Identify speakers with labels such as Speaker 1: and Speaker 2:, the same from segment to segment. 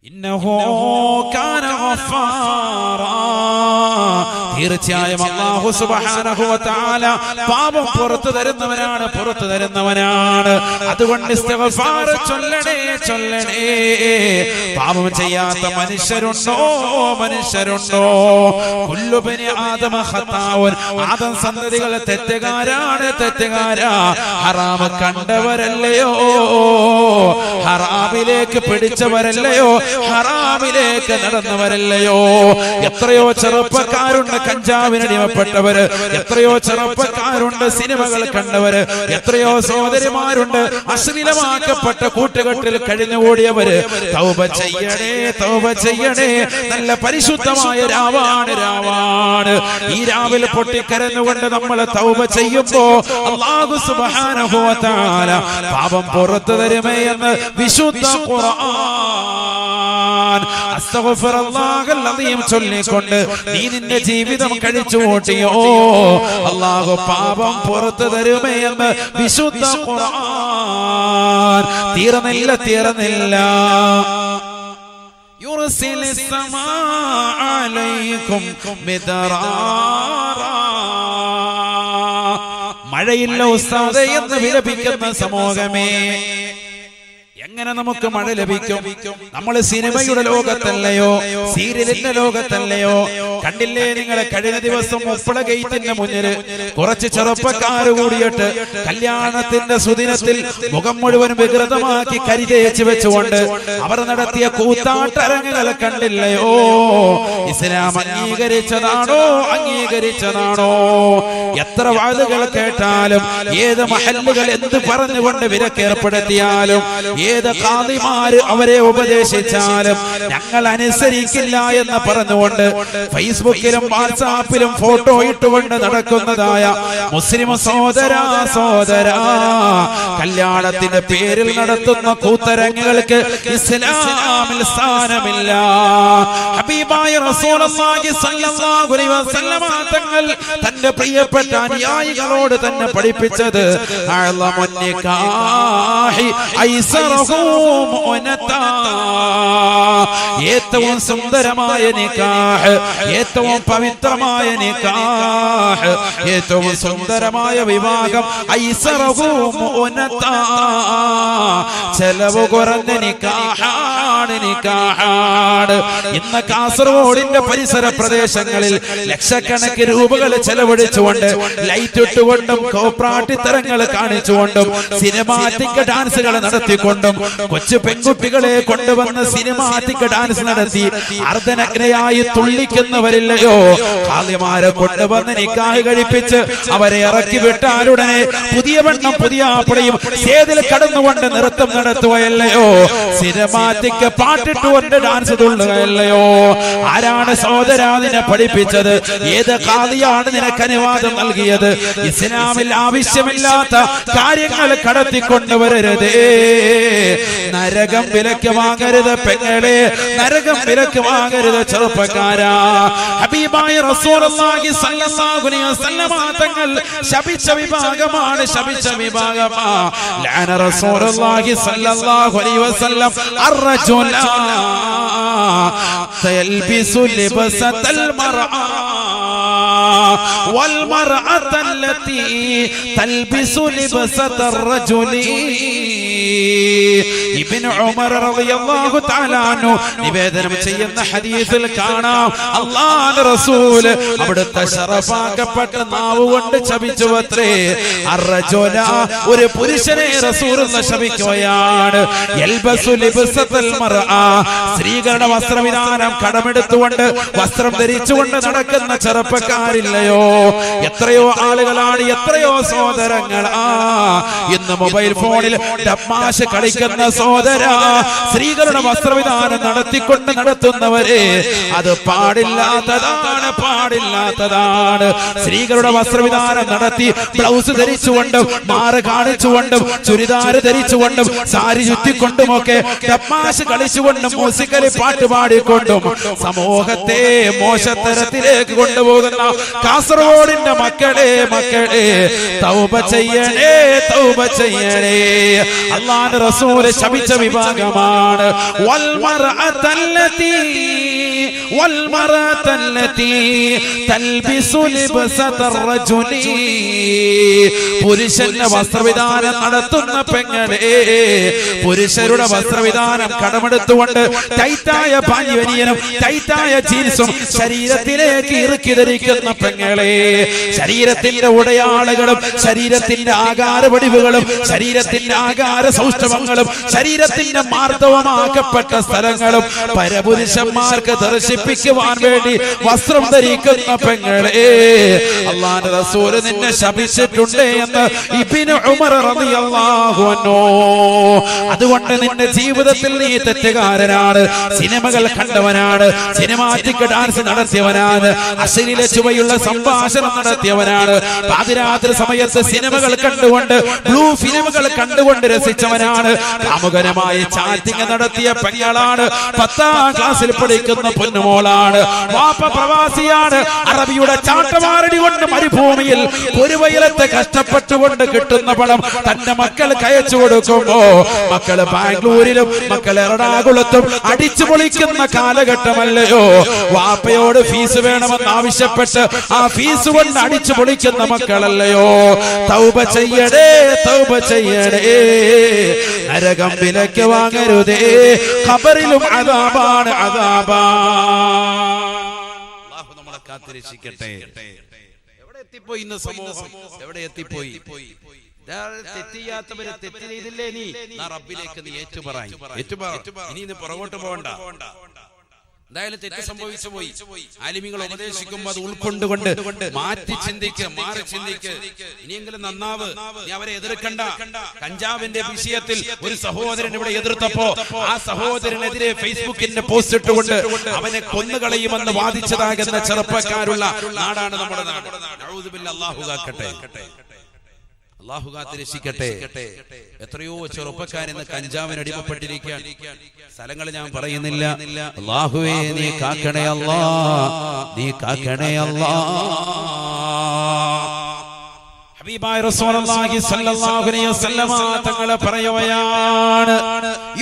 Speaker 1: ഇന്നഹു കാന ഗഫാറാ. തീർച്ചയായും അല്ലാഹു സുബ്ഹാനഹു വ തആല പാപം പുറത്തു തരുന്നവനാണ്. അതുകൊണ്ട് ഇസ്തിഗ്ഫാർ ചൊല്ലണേ. പാപം ചെയ്യാത്ത മനുഷ്യരുണ്ടോ? കുല്ലു ബനി ആദമ ഖത്താഉൻ. ആദം സന്തതികൾ തെറ്റുകാരാണ്. ഹറാം കണ്ടവരല്ലയോ? ഹറാമിലേക്ക് പിടിച്ചവരല്ലയോ? ഹറാമിലേക്ക് നടന്നവരല്ലയോ? എത്രയോ ചെറുപ്പക്കാരുണ്ട് കഞ്ചാവിനടിമപ്പെട്ടവര്, എത്രയോ ചെറുപ്പക്കാരുണ്ട് സിനിമകൾ കണ്ടവര്, എത്രയോ സഹോദരിമാരുണ്ട് അശ്ലീലമാക്കപ്പെട്ട കൂട്ടുകെട്ടിൽ കഴിഞ്ഞുകൂടിയവര്. തൗബ ചെയ്യണേ. നല്ല പരിശുദ്ധമായ രാവാണ്. ഈ രാവിൽ പൊട്ടിക്കരഞ്ഞുകൊണ്ട് നമ്മൾ തൗബ ചെയ്യുമ്പോ അല്ലാഹു സുബ്ഹാനഹു വ തആല പാപം പുറത്തു തരുമേ എന്ന് വിശുദ്ധ ഖുർആൻ. അസ്തഗ്ഫിറുല്ലാഹൽ അദീം ചൊല്ലിക്കൊണ്ട് നീ നിന്റെ ജീവിതം കഴിച്ചു കൂട്ടിയോ, അല്ലാഹു പാപം പുറത്തു തരുമേ എന്ന് വിശുദ്ധ ഖുർആൻ. തീർന്നില്ല. യുർസിലിസ് സമാഅ അലൈക്കും മിദ്റാറാ. മഴയില്ല ഉസ്താദേ എന്ന് വിലപിക്കുന്ന സമൂഹമേ, എങ്ങനെ നമുക്ക് മഴ ലഭിക്കും? നമ്മൾ സിനിമയുടെ ലോകത്തല്ലയോ, സീരിയലിന്റെ ലോകത്തല്ലയോ? കണ്ടില്ലേ നിങ്ങൾ കഴിഞ്ഞ ദിവസം ഉപ്പള ഗേറ്റിന്റെ മുന്നിൽ കുറച്ച് ചെറുപ്പക്കാർ കൂടിയിട്ട് കല്യാണത്തിന്റെ സുദിനത്തിൽ മുഖം മുഴുവൻ വികൃതമാക്കി കരി തേച്ച് വെച്ചുകൊണ്ട് അവർ നടത്തിയ കൂത്താട്ടരങ്ങുകൾ കണ്ടില്ലയോ? ഇസ്ലാം അംഗീകരിച്ചതാണോ? എത്ര വാളുകൾ കേട്ടാലും, ഏത് മഹല്ലുകൾ എന്ത് പറഞ്ഞുകൊണ്ട് വിലക്കേർപ്പെടുത്തിയാലും, ഏത് ഖാദിമാര് അവരെ ഉപദേശിച്ചാലും ഞങ്ങൾ അനുസരിക്കില്ല എന്ന് പറഞ്ഞുകൊണ്ട് ഫേസ്ബുക്കിലും വാട്സാപ്പിലും ഫോട്ടോ ഇട്ടുകൊണ്ട് നടക്കുന്നതായ മുസ്ലിം സഹോദരാ, കല്യാണത്തിന്റെ പേരിൽ നടത്തുന്ന കൂത്തരങ്ങുകൾക്ക് ഇസ്ലാമിൽ സ്ഥാനമില്ല. ഹബീബായ റസൂലുള്ളാഹി സ്വല്ലല്ലാഹു അലൈഹി വസല്ലം തങ്ങൾ തന്റെ പ്രിയപ്പെട്ട അനുയായികളോട് തന്നെ പഠിപ്പിച്ചത് ഏറ്റവും സുന്ദരമായ നിക്കാഹ്, ഏറ്റവും പവിത്രമായ നിക്കാഹ്, ഏറ്റവും സുന്ദരമായ വിവാഹം ചെലവ് കുറഞ്ഞ നിക്കാഹാണ്. ഇന്ന് കാസർഗോഡിന്റെ പരിസര പ്രദേശങ്ങളിൽ ലക്ഷക്കണക്കിന് രൂപകൾ ചെലവഴിച്ചുകൊണ്ട് ലൈറ്റ് ഇട്ടുകൊണ്ടും കോപ്രാട്ടിത്തരങ്ങൾ കാണിച്ചുകൊണ്ടും സിനിമാറ്റിക് ഡാൻസുകൾ നടത്തിക്കൊണ്ടും കൊച്ചു പെൺകുട്ടികളെ കൊണ്ടുവന്ന് സിനിമാറ്റിക് ഡാൻസ് നടത്തി അർദ്ധനഗ്നയായി തുള്ളിക്കുന്നവരില്ലയോ? ഖാദിമാരെ കൊണ്ടുവന്ന് നിക്കാഹ് കഴിപ്പിച്ച് അവരെ ഇറക്കി വിട്ടാലുടനെ പുതിയ പെണ്ണും പുതിയ ആപ്പിളയും സേതിൽ കടന്നുകൊണ്ട് നൃത്തം നടത്തുകയല്ലയോ? Cinematic പാട്ടിട്ടുകൊണ്ട് dance തുള്ളുകയല്ലയോ? ആരാണ് സഹോദരാ നിന്നെ പഠിപ്പിച്ചത്? ഏത് ഖാദിയാണ് നിനക്ക് അനുവാദം നൽകിയത്? ഇസ്ലാമിൽ ആവശ്യമില്ലാത്ത കാര്യങ്ങൾ കടത്തിക്കൊണ്ടുവരരുതേ. നരകം വിലക്ക് വാങ്ങരുത് പെങ്ങളെ, നരകം വിലക്ക് വാങ്ങരുത് ചെറുപ്പക്കാരാ. ഹബീബായ റസൂലുള്ളാഹി സ്വല്ലല്ലാഹു അലൈഹി വസല്ലം തങ്ങൾ ശപിച്ച വിഭാഗമാണ്. ലഅന റസൂലുള്ളാഹി സ്വല്ലല്ലാഹു അലൈഹി വസല്ലം അർറജുല തൽബിസു ലിബസതൽ മർഅ والمرأة التي تلبس لبسة الرجل. ഇബ്നു ഉമർ റളിയല്ലാഹു തആല അൻഹു നിവേദനം ചെയ്യുന്ന ഹദീസിൽ കാണാം, അല്ലാഹുവിന്റെ റസൂൽ അവിടുത്തെ ശറഫാക്കപ്പെട്ട നാവ് കൊണ്ട് ശപിച്ചുവത്രേ. അർറജുല, ഒരു പുരുഷനെ റസൂലുള്ള ശപിക്കുകയാണ്. യൽബസു ലിബ്സത്തൽ മർഅ, സ്ത്രീകളുടെ വസ്ത്രവിധാനം കടമെടുത്തുകൊണ്ട് വസ്ത്രം ധരിച്ചുകൊണ്ട് നടക്കുന്ന ചെറുപ്പക്കാരില്ലയോ? എത്രയോ ആളുകളാണ്, എത്രയോ സഹോദരങ്ങളാ ഇന്ന് മൊബൈൽ ഫോണിൽ തമാശ കളിക്കുന്ന സഹോദരാ. സ്ത്രീകളുടെ വസ്ത്രവിധാനം നടത്തുന്നവരെ അത് പാടില്ലാത്തതാണ്. സ്ത്രീകളുടെ വസ്ത്രവിധാനം നടത്തി ബ്ലൗസ് ധരിച്ചുകൊണ്ടും മാറ് കാണിച്ചുകൊണ്ടും ചുരിദാർ ധരിച്ചുകൊണ്ടും സാരി ചുറ്റിക്കൊണ്ടുമൊക്കെ തമാശ കളിച്ചുകൊണ്ടും മ്യൂസിക്കലി പാട്ട് പാടിക്കൊണ്ടും സമൂഹത്തെ മോശത്തരത്തിലേക്ക് കൊണ്ടുപോകുന്ന കാസർഗോഡിന്റെ മക്കളെ തൗബ ചെയ്യണേ. ചെയ്യണേ. അല്ലാഹുവിന്റെ റസൂൽ ശപിച്ച വിഭാഗമാണ് പുരുഷന്റെ വസ്ത്രവിധാനം നടത്തുന്ന പെങ്ങളെ, പുരുഷരുടെ വസ്ത്രവിധാനം കടമെടുത്തുകൊണ്ട് ടൈറ്റായ പാഞ്ഞിവനിയനും ടൈറ്റായ ജീൻസും ശരീരത്തിലേക്ക് ഇറുക്കി ധരിക്കുന്ന പെങ്ങളെ, ശരീരത്തിന്റെ ഉടയാളുകളും ശരീരത്തിന്റെ ആകാരവടിവുകളും ശരീരത്തിന്റെ ആകാര സൗഷ്ഠവങ്ങളും ശരീരത്തിന്റെ മാർദ്ദവമാക്കപ്പെട്ട സ്ഥലങ്ങളും പരപുരുഷന്മാർക്ക് ദർശിപ്പിക്കുവാൻ വേണ്ടി വസ്ത്രം ധരിക്കുന്ന പെങ്ങളെ, അല്ലാഹുവിന്റെ റസൂൽ നിന്നെ ശപിച്ചിട്ടുണ്ട് എന്ന് ഇബ്നു ഉമർ റളിയല്ലാഹു അൻഹു. അതുകൊണ്ട് നിന്റെ ജീവിതത്തിൽ നീ തെറ്റുകാരനാണ്, സിനിമകൾ കണ്ടവനാണ്, സിനിമാറ്റിക് ഡാൻസ് നടത്തിയവനാണ്, അശ്ലീല ചുവയുള്ള സംഭാഷണം നടത്തിയവനാണ്, പാതിരാത്രി സമയത്ത് സിനിമകൾ കണ്ടുകൊണ്ട് ബ്ലൂ ഫിലിമുകൾ കണ്ടുകൊണ്ട് രസിച്ചവനാണ്, കാമുകരമായ ചാറ്റിംഗ് നടത്തിയ പെങ്ങളാണ്, 10ാം ക്ലാസ്സിൽ പഠിക്കുന്ന പൊന്നുമോളാണ്, വാപ്പ പ്രവാസിയാണ്, അറബിയുടെ ചാട്ടവാറടി കൊണ്ട് മരുഭൂമിയിൽ ഒരു വയലത്തെ കഷ്ടപ്പെട്ടുകൊണ്ട് കിട്ടുന്ന പണം തന്റെ മക്കൾക്ക് അയച്ചു കൊടുക്കുമ്പോ മക്കള് ബാംഗ്ലൂരിലും മക്കൾ എറണാകുളത്തും അടിച്ചു പൊളിക്കുന്ന കാലഘട്ടമല്ലയോ. വാപ്പയോട് ഫീസ് വേണമെന്ന് ആവശ്യപ്പെട്ട് ആ ഫീസ് കൊണ്ട് അടിച്ചു പൊളിക്കുന്ന മക്കളല്ലയോ. തൗബ ചെയ്യടേ, തൗബ ചെയ്യടേ, നരകം വിലക്ക് വാങ്ങരുതേ, ഖബറിലും അദാബാണ്, അദാബാ. അല്ലാഹു നമ്മളെ കാത്തിരക്ഷിക്കട്ടെ. എവിടെ എത്തിപ്പോയി ഇന്ന് സമൂഹം, എവിടെ എത്തിപ്പോയി? തെറ്റ് ചെയ്യാത്തവരെ തെറ്റ് ചെയ്തില്ലേ നീ, റബ്ബിലേക്ക് നീ ഏറ്റുപറ. ഇനി ഇന്ന് പുറകോട്ട് പോകണ്ട. എന്തായാലും തെറ്റ് സംഭവിച്ചു പോയി. ആലിമീങ്ങൾ ഉപദേശിക്കുമ്പോൾ അത് ഉൾക്കൊണ്ടുകൊണ്ട് മാറ്റി ചിന്തിക്ക്, മാറി ചിന്തിക്ക്, ഇനിയെങ്കിലും നന്നാവ്. നീ അവരെ എതിർക്കണ്ട. കഞ്ചാവിന്റെ വിഷയത്തിൽ ഒരു സഹോദരൻ ഇവിടെ എതിർത്തപ്പോ ആ സഹോദരനെതിരെ ഫേസ്ബുക്കിന്റെ പോസ്റ്റ് ഇട്ടുകൊണ്ട് അവനെ കൊന്നുകളയുമെന്ന് വാദിച്ചതാകുന്ന ചെറുപ്പക്കാരുള്ള നാടാണ് നമ്മുടെ നാട്. നഊദു ബില്ലാഹ്. അല്ലാഹു കാക്കട്ടെ, അല്ലാഹു കാത്തിരക്ഷിക്കട്ടെ. എത്രയോ ചെറുപ്പക്കാരിന്ന് കഞ്ചാവിന് അടിമപ്പെട്ടിരിക്കുകയാണ്. സ്ഥലങ്ങൾ ഞാൻ പറയുന്നില്ല. അല്ലാഹുവേ നീ കാക്കണേ അല്ലാ, നീ കാക്കണേ അല്ലാ. ഹബീബായ റസൂലുള്ളാഹി സ്വല്ലല്ലാഹു അലൈഹി വസല്ലമ തങ്ങൾ പറയുകയാണ്,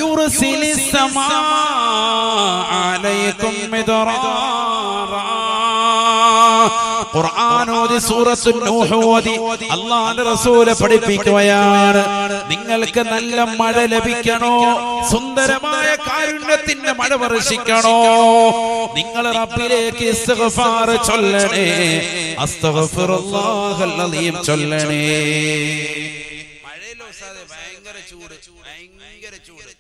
Speaker 1: യുർസിലിസ് സമാ അലൈക്കും മിദ്റാറാ. ഖുർആൻ ഓതി സൂറത്തുൻ നൂഹ് ഓതി അല്ലാഹുവിന്റെ റസൂൽ പഠിപ്പിക്കുകയാണ്, നിങ്ങൾക്ക് നല്ല മഴ ലഭിക്കണോ, സുന്ദരമായ കാരുണ്യത്തിന്റെ മഴ വർഷിക്കണോ, നിങ്ങൾ റബ്ബിലേക്ക് ഇസ്തിഗ്ഫാർ ചൊല്ലണേ, അസ്തഗ്ഫിറുല്ലാഹൽ അലീം ചൊല്ലണേ. മഴയിലോ സാദേ ഭയങ്കര ചൂട്, ഭയങ്കര ചൂട്.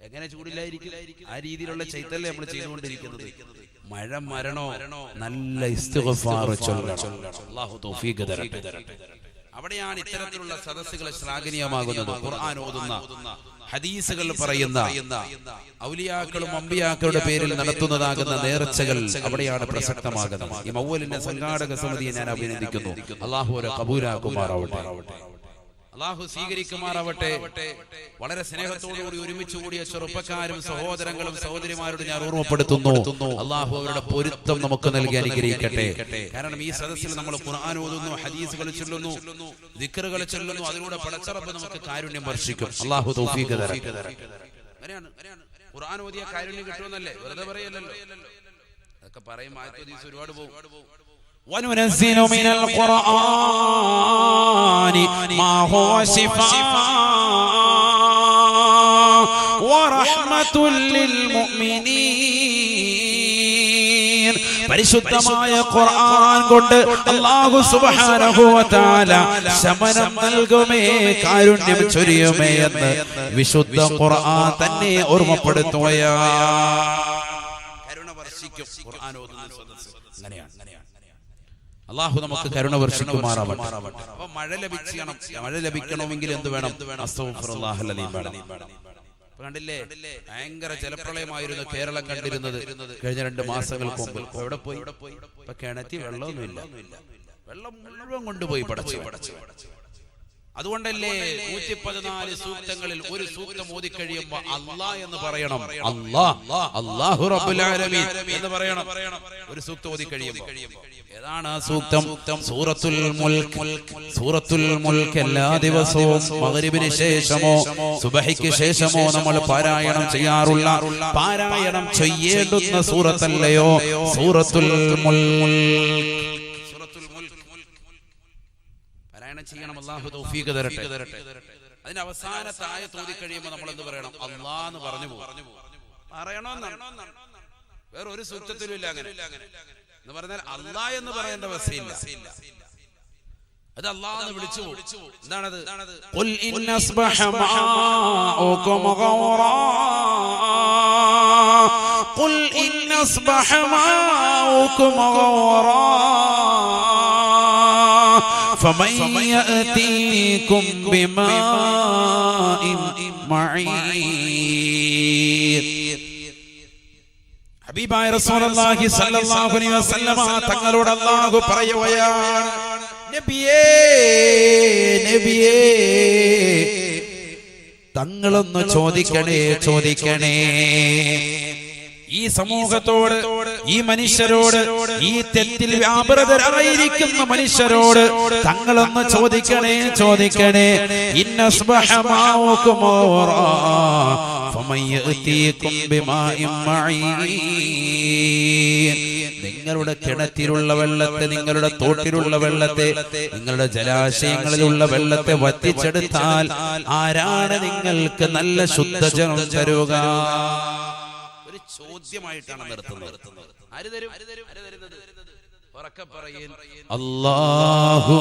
Speaker 1: എങ്ങനെ ചൂടില്ലായിരിക്കും? ആ രീതിയിലുള്ള ചൈതന്യം നമ്മൾ ചെയ്തുകൊണ്ടിരിക്കുന്നത്. മഴ മരണോ, നല്ല ഇസ്തിഗ്ഫാർ ചൊല്ലണം. അല്ലാഹു തൗഫീഖ് തരട്ടെ. അവിടെയാണ് ഇത്തരത്തിലുള്ള സദസ്സുകൾ ശ്ലാഘനീയമാകുന്നത്. ഖുർആൻ ഓതുന്ന, ഹദീസുകൾ പറയുന്ന, ഔലിയാക്കളും അമ്പിയാക്കളുടെ പേരിൽ നടത്തുന്നതാകുന്ന നേർച്ചകൾ അവിടെയാണ് പ്രസക്തമാകുന്നത്. ഈ മൗവലിന്റെ സംഘാടക സമിതിയെ ഞാൻ അഭിനന്ദിക്കുന്നു. അല്ലാഹു അവരെ ഖബൂലാക്കുമാറാവട്ടെ, അല്ലാഹു സ്വീകരിക്കുമാറാവട്ടെ. വളരെ സ്നേഹത്തോടുകൂടി ഒരുമിച്ച് കൂടിയ ചെറുപ്പക്കാരും സഹോദരങ്ങളും സഹോദരിമാരോട് ഞാൻ ഓർമ്മപ്പെടുത്തുന്നു, അല്ലാഹു അവരുടെ പൊരുത്തം നമുക്ക് നൽകി അനുഗ്രഹിക്കട്ടെ. കാരണം ഈ സദസ്സിൽ നമ്മൾ ഖുർആൻ ഓതുന്നു, ഹദീസുകൾ ചൊല്ലുന്നു, ദിക്റുകൾ ചൊല്ലുന്നു, അതിലൂടെ പടച്ച റബ്ബ് നമുക്ക് കാരുണ്യം വർഷിക്കും. അല്ലാഹു തൗഫീഖ് തരട്ടെ. ഖുർആൻ ഓതിയ കാരുണ്യം കിട്ടുമെന്നല്ലേ, വെറുതെ പറയല്ലല്ലോ. അതൊക്കെ പറയും ആയത്ത് ഹദീസ് ഒരുപാട് പോകും. وننزل من القرآن ما هو شفاء ورحمة للمؤمنين. പരിശുദ്ധമായ ഖുർആൻ കൊണ്ട് അല്ലാഹു സുബ്ഹാനഹു വ തആല ശമനം നൽകുമേ, കാരുണ്യം ചൊരിയുമേ എന്ന് വിശുദ്ധ ഖുർആൻ തന്നെ ഓർമ്മപ്പെടുത്തുകയാണ്. കരുണ വർഷിക്കും ഖുർആൻ ഓതുന്ന സദസ്സ്. അങ്ങനെയാണ്. അല്ലാഹു നമുക്ക് കരുണ വർഷിക്കുമാറാവട്ടെ. അപ്പൊ മഴ ലഭിക്കണമെങ്കിൽ എന്ത് വേണം? അസ്തഗ്ഫിറുല്ലാഹൽ അലീം വേണം. കണ്ടില്ലേ, ഭയങ്കര ജലപ്രളയമായിരുന്നു കേരളം കണ്ടിരുന്നത് കഴിഞ്ഞ 2 മാസങ്ങൾക്ക് മുമ്പ്. എവിടെ പോയി? ഇപ്പൊ കിണറ്റി വെള്ളമൊന്നുമില്ല, വെള്ളം മുഴുവൻ കൊണ്ടുപോയി പടച്ചു. അതുകൊണ്ടല്ലേ 114 സൂക്തങ്ങളിൽ ഒരു സൂക്തം ഓതി കഴിയുമ്പോൾ അല്ലാഹ് എന്ന് പറയണം. അല്ലാഹു റബ്ബുൽ ആലമീൻ എന്ന് പറയണം ഒരു സൂക്തം ഓതി കഴിയുമ്പോൾ. ഏതാണ് ആ സൂക്തം? സൂറത്തുൽ മുൽക്ക്. സൂറത്തുൽ മുൽക്ക് എല്ലാ ദിവസവും മഗ്രിബിന് ശേഷമോ സുബഹിക്ക് ശേഷമോ നമ്മൾ പാരായണം ചെയ്യാറുള്ള, പാരായണം ചെയ്യേണ്ടുന്ന സൂറത്തല്ലയോ സൂറത്തുൽ മുൽക്ക്. ചെയ്യണം. അല്ലാഹു തൗഫീഖ് തരട്ടെ. അതിന്റെ അവസാനത്തെ ആയത്ത് ഓതി കഴിയുമ്പോൾ നമ്മൾ എന്ത് പറയണം? അല്ലാഹ് എന്ന് പറഞ്ഞു പറയണമെന്നാണ്. വേറെ ഒരു സൂക്തത്തിലും ഇല്ല അങ്ങനെ എന്ന് പറഞ്ഞാൽ അല്ലാഹ് എന്ന് പറയേണ്ട അവസ്ഥയില്ല. അത് അല്ലാഹ് എന്ന് വിളിച്ചു. എന്താണത്? ഖുൽ ഇന്ന അസ്ബഹ മാഉകും ഗൗറാ ഖുൽ ഇന്ന അസ്ബഹ മാഉകും ഗൗറാ فمن يأتيكم بماء معين. ഹബീബായ റസൂലുള്ളാഹി സ്വല്ലല്ലാഹു അലൈഹി വസല്ലമ തങ്ങളോട് അല്ലാഹു പറയുകയാണ്, നബിയേ നബിയേ തങ്ങളൊന്ന് ചോദിക്കണേ ഈ സമൂഹത്തോട്, ഈ മനുഷ്യരോട്, ഈ തെറ്റിൽ വ്യാപൃതരായിരിക്കുന്ന മനുഷ്യരോട് തങ്ങളൊന്ന് ചോദിക്കണേ. ഇന്നസ്ബഹ മാഉകും ഗൗറാ ഫമൻ യഅതീകും ബിമാഇൻ മഈൻ. നിങ്ങളുടെ കിണറ്റിലുള്ള വെള്ളത്തെ, നിങ്ങളുടെ തോട്ടിലുള്ള വെള്ളത്തെ, നിങ്ങളുടെ ജലാശയങ്ങളിലുള്ള വെള്ളത്തെ വറ്റിച്ചെടുത്താൽ ആരാണ് നിങ്ങൾക്ക് നല്ല ശുദ്ധജലം തരുക? ചോദ്യമായിട്ടാണ് നിർത്തുന്നത്. ആര് തരും? ഉറക്കെ പറയൂ. അല്ലാഹു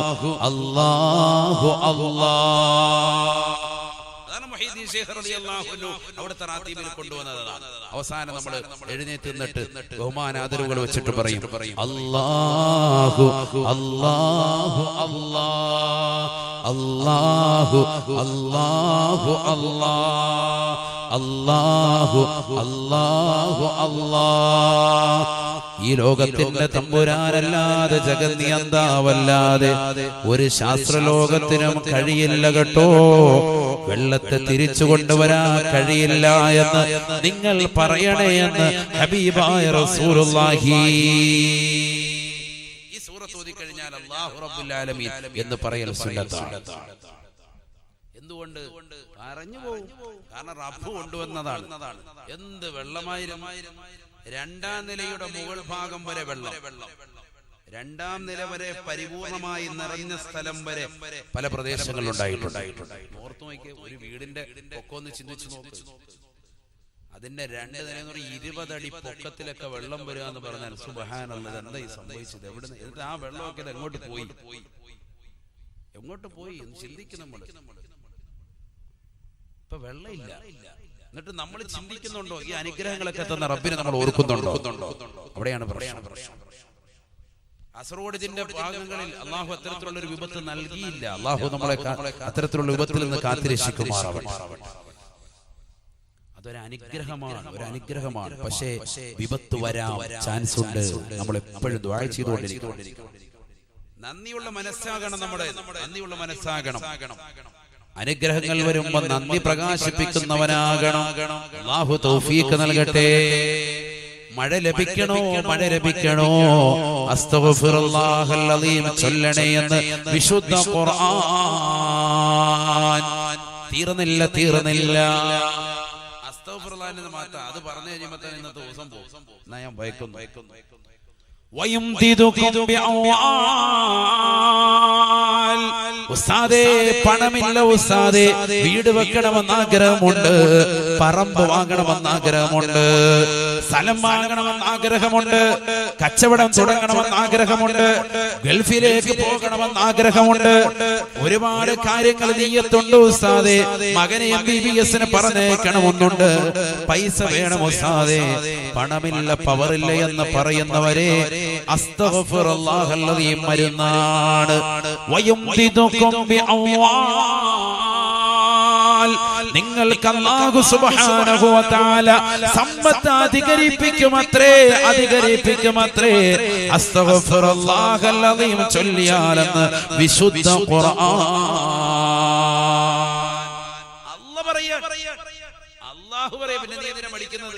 Speaker 1: അല്ലാഹു അല്ലാഹ്. അതാണ് മുഹീദ്ദീൻ ശൈഖ് റളിയല്ലാഹു അൻഹു അവിടുത്തെ റാത്തീബിൽ കൊണ്ടുവന്നതാണ്. അവസാനം നമ്മൾ എഴുന്നേറ്റ് നിന്നിട്ട് ബഹുമാന ആദരവുകൾ വെച്ചിട്ട് പറയും അല്ലാഹു അല്ലാഹു അല്ലാഹു അല്ലാഹു അല്ലാഹു അല്ലാഹു അല്ലാഹ്. ഈ ലോകത്തിന്റെ തമ്പുരാനല്ലാതെ, ജഗന്നിയന്താവല്ലാതെ ഒരു ശാസ്ത്രലോകത്തിനും കഴിയില്ല കേട്ടോ. വെള്ളത്തെ തിരിച്ചു കൊണ്ടുവരാൻ കഴിയില്ല എന്ന് നിങ്ങൾ പറയണേ എന്ന് ഹബീബായ റസൂലുള്ളാഹി. ഈ സൂറത്ത് ഓതി കഴിഞ്ഞാൽ അല്ലാഹു റബ്ബുൽ ആലമീൻ എന്ന് പറയൽ സുന്നത്താണ്. എന്തുകൊണ്ട്? പറഞ്ഞു പോകും. കാരണം റബ്ബ് കൊണ്ടുവന്നതാണ്. എന്ത് വെള്ളമായിരുന്നു! രണ്ടാം നിലയുടെ മുകൾ ഭാഗം വരെ വെള്ളം, രണ്ടാം നില വരെ പരിപൂർണമായി നിറഞ്ഞ സ്ഥലം വരെ പല പ്രദേശങ്ങളിൽ ഉണ്ടായിട്ടുണ്ട്. ഓർത്തു നോക്കിയ ഒരു വീടിന്റെ പൊക്കമൊന്ന് ചിന്തിച്ചു നോക്ക്. അതിന്റെ 2 നില എന്ന് പറഞ്ഞാൽ 20 അടി പൊക്കത്തിലൊക്കെ വെള്ളം വരിക എന്ന് പറഞ്ഞാൽ സുബ്ഹാനല്ലാഹ്, എന്താ ഈ സംഭവിച്ചത്? എവിടുന്ന്? എന്നിട്ട് ആ വെള്ളമൊക്കെ എങ്ങോട്ട് പോയി എന്ന് ചിന്തിക്കും നമ്മൾ. ഇപ്പൊ വെള്ളമില്ല. എന്നിട്ട് നമ്മൾ ചിന്തിക്കുന്നുണ്ടോ ഈ അനുഗ്രഹങ്ങളൊക്കെ തന്ന റബ്ബിനെ നമ്മൾ ഓർക്കുന്നുണ്ടോ? അവിടെയാണ് പ്രശ്നം. അസ്റോഡിന്റെ ഭാഗങ്ങളിൽ അള്ളാഹു അത്തരത്തിലുള്ള ഒരു വിപത്ത് നൽകിയില്ല. അള്ളാഹു നമ്മളെ അത്തരത്തിലുള്ള വിപത്തിൽ നിന്ന് കാത്തിരക്ഷിക്കുമാറാവട്ടെ. അതൊരു അനുഗ്രഹമാണ്. പക്ഷേ വിപത്ത് വരാൻ ചാൻസ് ഉണ്ട്. നമ്മൾ എപ്പോഴും ദുആ ചെയ്തുകൊണ്ടിരിക്കും. നന്ദിയുള്ള മനസ്സാകണം. നന്ദിയുള്ള മനസ്സാകണം. അനുഗ്രഹങ്ങൾ വരുമ്പോൾ നന്ദി പ്രകാശിപ്പിക്കുന്നവനാകണം. അല്ലാഹു തൗഫീഖ് നൽകട്ടെ. മഴ ലഭിക്കണോ അസ്തഗ്ഫിറുല്ലാഹൽ അലീം ചൊല്ലണേ എന്ന് വിശുദ്ധ ഖുർആൻ. തീർന്നില്ല. അസ്തഗ്ഫിറുല്ലാഹ് എന്ന് മാത്രം അത് പറഞ്ഞു കഴിയുമ്പോൾ തന്നെ ഇന്നത്തെ ദിവസം പോകും. എന്നാ ഞാൻ ഭയക്കുന്നു. ഉസ്താദേ, പണമില്ല ഉസ്താദേ, വീട് വെക്കണമെന്ന് ആഗ്രഹമുണ്ട്, പറമ്പ് വാങ്ങണമെന്ന് ആഗ്രഹമുണ്ട്, സ്ഥലം വാങ്ങണമെന്ന് ആഗ്രഹമുണ്ട്, കച്ചവടം തുടങ്ങണമെന്ന് ആഗ്രഹമുണ്ട്, ഗൾഫിലേക്ക് പോകണമെന്ന് ആഗ്രഹമുണ്ട്, ഒരുപാട് കാര്യങ്ങൾ നീയത്തുണ്ട് ഉസ്താദേ. മകനെ MBBS പറഞ്ഞേക്കണമെന്നുണ്ട്, പൈസ വേണം ഉസ്താദേ, പണമില്ല പവറില്ല എന്ന് പറയുന്നവരെ അസ്തഗ്ഫിറുല്ലാഹൽ അലീം മരുന്നാണ്. വയംദിദുകും ബിഅംവാൽ
Speaker 2: നിങ്ങൾക്ക് അല്ലാഹു സുബ്ഹാനഹു വ തആല സമ്പത്ത് അധികരിപ്പിക്കുമത്രേ അസ്തഗ്ഫിറുല്ലാഹൽ അദീം ചൊല്ലിയാലെന്ന് വിശുദ്ധ ഖുർആൻ.
Speaker 1: അല്ലാഹു പറയാ, പിന്നെ നീ എന്തിനാ പഠിക്കുന്നത്?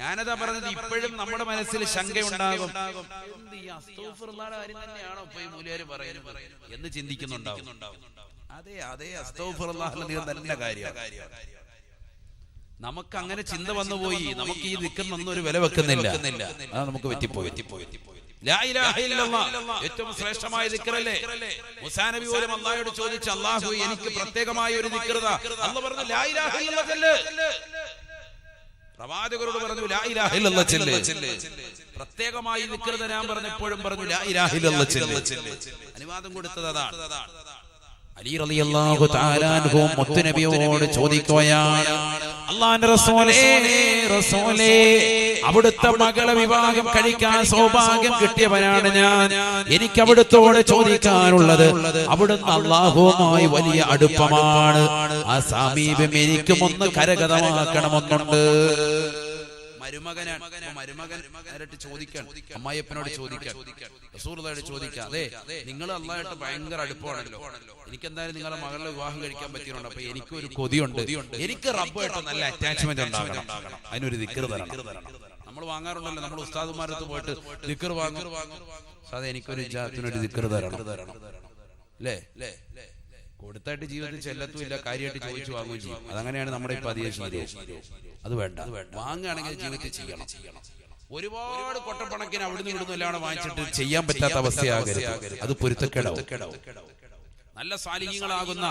Speaker 1: ഞാനതാ പറഞ്ഞത്, ഇപ്പോഴും നമ്മുടെ മനസ്സിൽ ശങ്കയുണ്ടാകും, തന്നെയാണോ ഇപ്പൊ ഈ മൂല്യര് പറയുന്നത് എന്ന് ചിന്തിക്കുന്നുണ്ടാവും. അതെ അസ്തഗ്ഫിറുല്ലാഹ് തന്നെ കാര്യം. നമുക്ക് അങ്ങനെ ചിന്ത വന്നുപോയി, നമുക്ക് ഈ ദിക്റിനൊന്നും ഒരു വില വെക്കുന്നില്ല, അത് നമുക്ക് പറ്റിപ്പോയി. ലാ ഇലാഹ ഇല്ലല്ലാഹ് ഏറ്റവും ശ്രേഷ്ഠമായ ദിക്റല്ലേ? മൂസാ നബി പോലും അല്ലാഹുവോട് ചോദിച്ചു, അല്ലാഹു എനിക്ക് പ്രത്യേകമായ ഒരു ദിക്ർ താ. അല്ലാഹു പറഞ്ഞു, ലാ ഇലാഹ ഇല്ലല്ലാഹ് ചൊല്ല്. പ്രവാചകരോട് പറഞ്ഞു, ലാ ഇലാഹ ഇല്ലല്ലാഹ് ചൊല്ല്. പ്രത്യേകമായി ദിക്ർ തരാൻ പറഞ്ഞപ്പോഴും പറഞ്ഞു, ലാ ഇലാഹ ഇല്ലല്ലാഹ് ചൊല്ല്. അനുവാദം കൊടുത്തത് അതാണ്.
Speaker 2: അലി റളിയല്ലാഹു തആല അൻഹു മുത്തുനബിയോട് ചോദിക്കുകയാണ്, അല്ലാഹുവിന്റെ റസൂലേ അവിടുത്തെ മകളെ വിവാഹം കഴിക്കാൻ സൗഭാഗ്യം കിട്ടിയവനാണ് ഞാൻ. എനിക്ക് അവിടുത്തോട് ചോദിക്കാനുള്ളത്, അവിടുന്ന് അല്ലാഹുവുമായി വലിയ അടുപ്പമാണ്, ആ സാമീപ്യം എനിക്കും ഒന്ന് കരഗതമാക്കണമെന്നുണ്ട്.
Speaker 1: മരുമകൻ ചോദിക്കാൻ, അമ്മായിയപ്പനോട് ചോദിക്കാൻ, റസൂലുള്ളാഹിയോട് ചോദിക്കാം, അതെ നിങ്ങൾ അല്ലാഹുവായിട്ട് ഭയങ്കര അടുപ്പമാണല്ലോ, എനിക്കെന്തായാലും നിങ്ങളുടെ മകളുടെ വിവാഹം കഴിക്കാൻ പറ്റിയുണ്ട്, അപ്പൊ എനിക്കൊരു കൊതിയുണ്ട്, എനിക്ക് റബ്ബുമായിട്ട് നല്ല അറ്റാച്ച്മെന്റ് ഉണ്ടാകണം, അതിനൊരു ദിക്ർ തരണം. നമ്മൾ വാങ്ങാറുണ്ടല്ലോ, നമ്മൾ ഉസ്താദുമാരത്ത് പോയിട്ട് ദിക്ർ വാങ്ങും, അതെ എനിക്കൊരു ജാത്തിനൊരു ദിക്ർ തരണം അല്ലേ? കൊടുത്തായിട്ട് ജീവിതത്തിൽ ചെല്ലത്തുമില്ല, കാര്യമായിട്ട് ചോദിച്ചു വാങ്ങുകയും ചെയ്യും. അതങ്ങനെയാണ് നമ്മുടെ ഇപ്പൊ അധികം ശീലം. അത് വേണ്ട, വാങ്ങുകയാണെങ്കിൽ ജീവിതത്തിൽ ചെയ്യണം. ഒരുപാട് കൊട്ടപ്പണക്കിന് അവിടുന്ന് ഇവിടുന്ന് എല്ലാം വാങ്ങിച്ചിട്ട് ചെയ്യാൻ പറ്റാത്ത അവസ്ഥയാകരുത്, അത് പൊരുത്തക്കേടാവും. നല്ല സാലിഹീങ്ങളാകുന്ന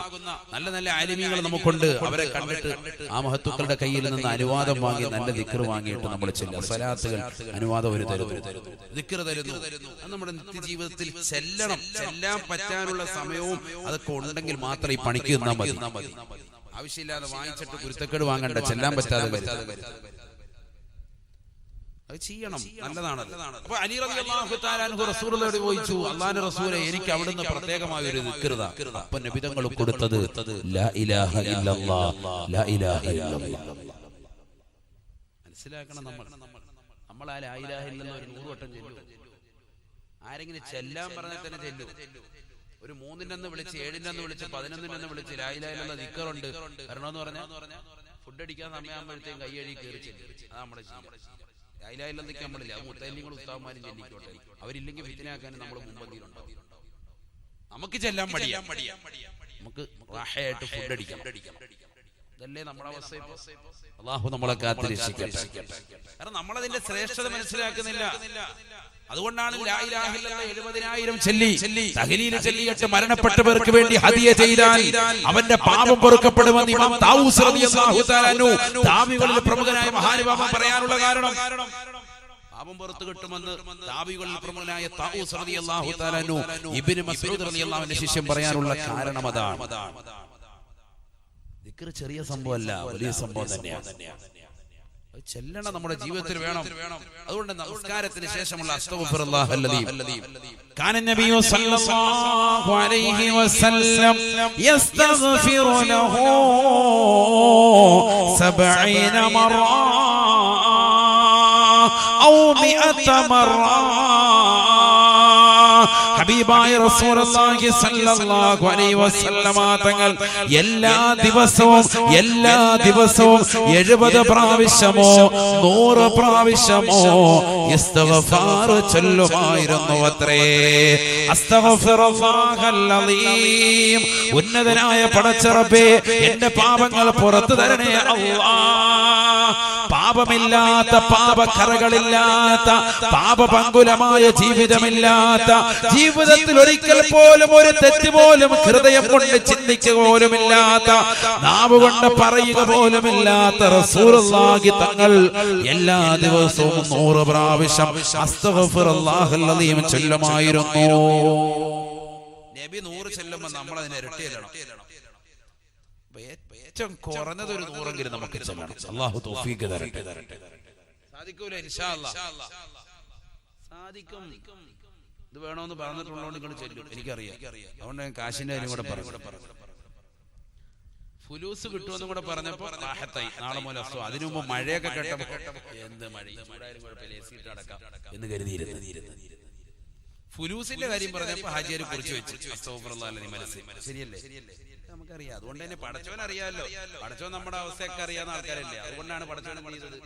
Speaker 1: നല്ല ആലിമീങ്ങൾ നമുക്കുണ്ട്, അവരെ കണ്ടിട്ട് ആ മഹത്തുക്കളുടെ കയ്യിൽ നിന്ന് അനുവാദം വാങ്ങി നല്ല ദിക്ർ വാങ്ങിയിട്ട് നമ്മൾ ചെല്ലുക. സ്വലാത്തുകൾ അനുവാദം ഒരു തരുന്നു, ദിക്ർ തരുന്നു. അത് നമ്മുടെ നിത്യജീവിതത്തിൽ ചെല്ലാൻ പറ്റാനുള്ള സമയവും അതൊക്കെ ഉണ്ടെങ്കിൽ മാത്രം ഈ പണിക്ക് നിന്നാൽ മതി. ആവശ്യമില്ലാതെ വാങ്ങിച്ചിട്ട് കുരുത്തക്കേട് വാങ്ങണ്ട, ചെല്ലാൻ പറ്റാതെ അത് ചെയ്യണം, നല്ലതാണല്ലോ. അപ്പൊ അലി റളിയല്ലാഹു തആല അൻഹു റസൂലുള്ളാഹിയോട് ചോദിച്ചു, അല്ലാഹുവിന്റെ റസൂലേ എനിക്ക് അവിടുന്ന് പ്രത്യേകമായ ഒരു ദിക്ർ താ. അപ്പോൾ നബി തങ്ങൾ കൊടുത്തത് ലാ ഇലാഹ ഇല്ലല്ലാഹ്, ലാ ഇലാഹ ഇല്ലല്ലാഹ്. മനസ്സിലാക്കണം, നമ്മൾ ആ ലാ ഇലാഹ ഇല്ലല്ലാഹ് ഒരു 100 വട്ടം ചൊല്ലും. ആരെങ്കിലും ചെല്ലാൻ പറഞ്ഞാൽ തന്നെ ചെല്ലും. ഒരു 3-നെന്ന് വിളിച്ച് 7-നെന്ന് വിളിച്ച് 11-നെന്ന് വിളിച്ച് ലാ ഇലാഹ ഇല്ലല്ലാഹ് ദിക്റുണ്ട് വരണമെന്ന് പറഞ്ഞാൽ ഫുഡ് അടിക്കാൻ സമയമാകുമ്പോഴത്തേക്കും കൈ കഴുകി കയറി ചെല്ലും. അതാ നമ്മുടെ ശീലം. ലായിലായില്ലെന്നൊക്കെ നമ്മളില്ല, മുത്തല്ലിങ്ങളും ഉസ്താദ്മാരും ചെല്ലിക്കോട്ടെ, അവരില്ലെങ്കിൽ ഫിത്നയാക്കാനും നമ്മൾ മുമ്പന്തിയിലുണ്ടാവും. നമുക്ക് ചെല്ലാൻ മടിയാ, നമുക്ക് റാഹയായിട്ട് ഫുഡ് അടിക്കാം. ഇതല്ലേ നമ്മുടെ അവസ്ഥ. അല്ലാഹു നമ്മളെ കാത്തിരക്ഷിക്കട്ടെ. കാരണം നമ്മളതിന്റെ ശ്രേഷ്ഠത മനസ്സിലാക്കുന്നില്ല. അതുകൊണ്ടാണ് ലാ ഇലാഹ ഇല്ലല്ലാഹ് 70,000 ചൊല്ലി തഹ്ലീൽ ചൊല്ലിയിട്ട് മരണപ്പെട്ടവർക്ക് വേണ്ടി ഹദിയ ചെയ്താൽ അവന്റെ പാപം പൊറുക്കപ്പെടുമെന്ന് ഇമാം താവൂസ് റളിയല്ലാഹു തആല അൻഹു, താബികളിൽ പ്രമുഖനായ മഹാനുഭാവൻ പറയാനുള്ള കാരണം, പാപം പുറത്തു കിട്ടുമെന്ന് താബികളിൽ പ്രമുഖനായ താവൂസ് റളിയല്ലാഹു തആല അൻഹു ഇബ്നു മസ്ഊദ് റളിയല്ലാഹു അൻഹു ശിഷ്യം പറയാനുള്ള കാരണം അതാണ്. ദിക്ർ ചെറിയ സംഭവമല്ല, വലിയ സംഭവം തന്നെയാണ്. ചെല്ലണം, നമ്മുടെ ജീവിതത്തിൽ വേണം. അതുകൊണ്ട് നമസ്കാരത്തിന് ശേഷമുള്ള അസ്തഗ്ഫിറുല്ലാഹൽ അലീം. കാന നബിയു സല്ലല്ലാഹു അലൈഹി വസല്ലം യസ്തഗ്ഫിറു ലഹു 70 മറ ഔ 100 മറ. ഹബീബായ റസൂലുള്ളാഹി സ്വല്ലല്ലാഹു അലൈഹി വസല്ലമ തങ്ങൾ എല്ലാ ദിവസവും 70 പ്രാവശ്യമോ 100 പ്രാവശ്യമോ ഇസ്തിഗ്ഫാർ ചൊല്ലുമായിരുന്നു അത്രേ. അസ്തഗ്ഫിറുല്ലാഹൽ അലീം. ഉന്നതനായ പടച്ച റബ്ബേ, എന്റെ പാപങ്ങൾ പുറത്തു തരണേ അല്ലാഹ്. പാപമില്ലാത്ത, പാപക്കറകളില്ലാത്ത, പാപപങ്കുലമായ ജീവിതമില്ലാത്ത, ജീവിതത്തിൽ ഒരിക്കൽ പോലും ഒരു തെറ്റ് പോലും ഹൃദയം കൊണ്ട് ചിന്തിക്കുക പോലുമില്ലാത്ത, നാവ് കൊണ്ട് പറയുക പോലുമില്ലാത്ത റസൂലുള്ളാഹി തങ്ങൾ എല്ലാ ദിവസവും 100 പ്രാവശ്യം അസ്തഗ്ഫിറുല്ലാഹൽ അലീം ചൊല്ലുമായിരുന്നു. നബി 100 ചൊല്ലുമ്പോൾ നമ്മൾ അതിനെ ഇരട്ടി ചെല്ലണം. ഏറ്റവും കുറഞ്ഞത് ഒരു 100 നമുക്ക് ചെല്ലണം. അല്ലാഹു തൗഫീഖ് തരട്ടെ. സാധിക്കൂല? ഇൻഷാ അല്ലാഹ് സാധിക്കും. ഇത് വേണമെന്ന് പറഞ്ഞിട്ടുള്ളതുകൊണ്ട് നിങ്ങൾ ചെല്ലും, എനിക്കറിയാം. അതുകൊണ്ട് ഞാൻ കാശിന്റെ കാര്യം കൂടെ പറഞ്ഞു. ഫുലൂസ് കിട്ടുമെന്നും കൂടെ പറഞ്ഞപ്പോ റാഹത്തായി. നാളെ മുതൽ അസ്വ. അതിനു മുമ്പ് മഴയൊക്കെ കേട്ടപ്പോ എന്ത് മഴ, ചൂടായാലും കുഴപ്പമില്ല, എസിയിട്ട് അടക്കാം എന്ന് കരുതിയിരുന്നു. ഫുലൂസിന്റെ കാര്യം പറഞ്ഞപ്പോ ഹാജിയാര് കുറിച്ച് വെച്ച് അസ്തഗ്ഫിറുല്ലാഹ് മനസ്സിൽ. ശരിയല്ലേ? നമുക്കറിയാം. അതുകൊണ്ട് തന്നെ പടച്ചവൻ അറിയാമല്ലോ. പടച്ചവൻ നമ്മുടെ അവസ്ഥയൊക്കെ അറിയാവുന്ന ആൾക്കാരല്ലേ. അതുകൊണ്ടാണ് പടച്ചവൻ പണിതത്